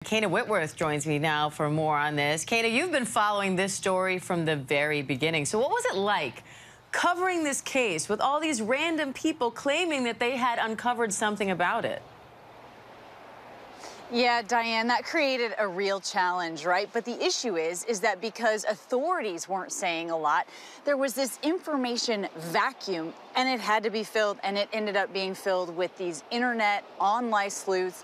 Kana Whitworth joins me now for more on this. Kana, you've been following this story from the very beginning. So what was it like covering this case with all these random people claiming that they had uncovered something about it? Yeah, Diane, that created a real challenge, right? But the issue is that because authorities weren't saying a lot, there was this information vacuum, and it had to be filled, and it ended up being filled with these internet online sleuths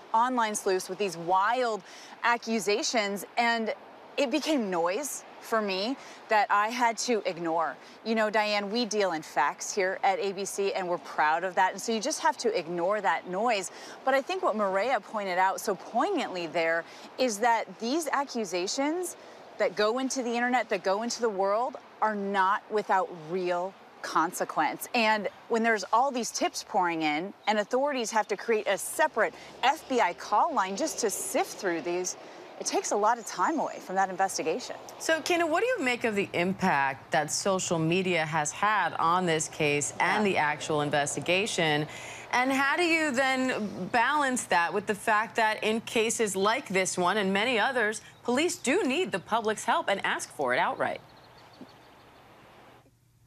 with these wild accusations, and it became noise for me that I had to ignore. You know, Diane, we deal in facts here at ABC, and we're proud of that. And so you just have to ignore that noise. But I think what Maria pointed out so poignantly there is that these accusations that go into the internet, that go into the world, are not without real consequence. And when there's all these tips pouring in and authorities have to create a separate FBI call line just to sift through these, it takes a lot of time away from that investigation. So, Kana, what do you make of the impact that social media has had on this case and the actual investigation? And how do you then balance that with the fact that in cases like this one and many others, police do need the public's help and ask for it outright?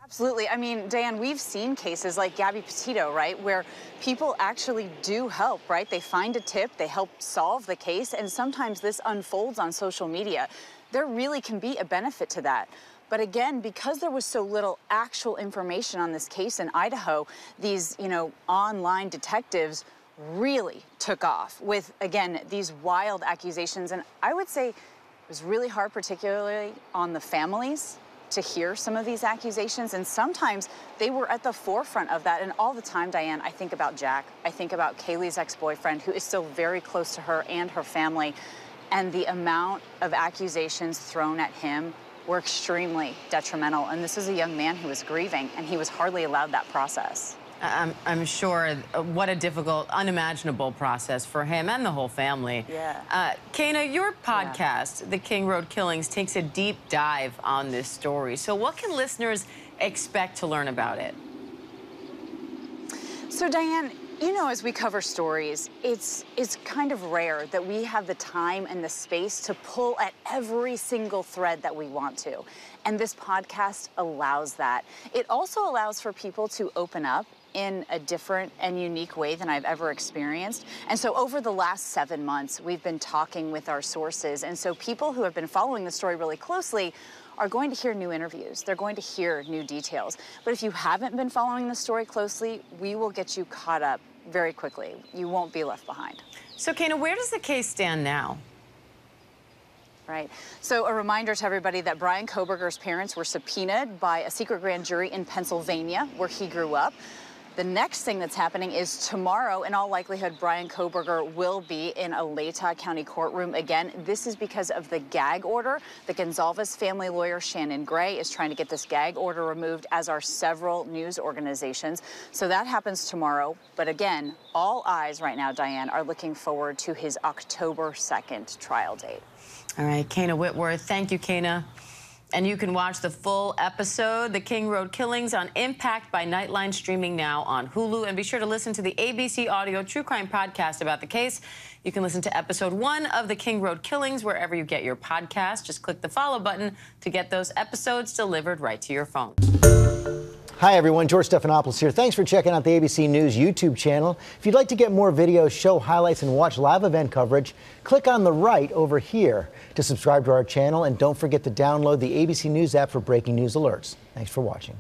Absolutely. I mean, Diane, we've seen cases like Gabby Petito, right, where people actually do help, right? They find a tip, they help solve the case, and sometimes this unfolds on social media. There really can be a benefit to that. But again, because there was so little actual information on this case in Idaho, these, online detectives really took off with, again, these wild accusations. And I would say it was really hard, particularly on the families, to hear some of these accusations, and sometimes they were at the forefront of that. And all the time, Diane, I think about Jack. I think about Kaylee's ex-boyfriend, who is still very close to her and her family, and the amount of accusations thrown at him were extremely detrimental. And this is a young man who was grieving, and he was hardly allowed that process. I'm sure what a difficult, unimaginable process for him and the whole family. Yeah. Kana, your podcast, The King Road Killings, takes a deep dive on this story. So what can listeners expect to learn about it? So, Diane, as we cover stories, it's kind of rare that we have the time and the space to pull at every single thread that we want to. And this podcast allows that. It also allows for people to open up in a different and unique way than I've ever experienced. And so over the last 7 months, we've been talking with our sources. And so people who have been following the story really closely are going to hear new interviews. They're going to hear new details. But if you haven't been following the story closely, we will get you caught up very quickly. You won't be left behind. So, Kana, where does the case stand now? Right. So a reminder to everybody that Bryan Kohberger's parents were subpoenaed by a secret grand jury in Pennsylvania, where he grew up. The next thing that's happening is tomorrow, in all likelihood, Bryan Kohberger will be in a Latah County courtroom again. This is because of the gag order. The Gonzalez family lawyer, Shannon Gray, is trying to get this gag order removed, as are several news organizations. So that happens tomorrow. But again, all eyes right now, Diane, are looking forward to his October 2nd trial date. All right, Kana Whitworth. Thank you, Kana. And you can watch the full episode, The King Road Killings, on Impact by Nightline, streaming now on Hulu. And be sure to listen to the ABC Audio True Crime podcast about the case. You can listen to episode 1 of The King Road Killings wherever you get your podcast. Just click the follow button to get those episodes delivered right to your phone. Hi, everyone. George Stephanopoulos here. Thanks for checking out the ABC News YouTube channel. If you'd like to get more videos, show highlights, and watch live event coverage, click on the right over here to subscribe to our channel. And don't forget to download the ABC News app for breaking news alerts. Thanks for watching.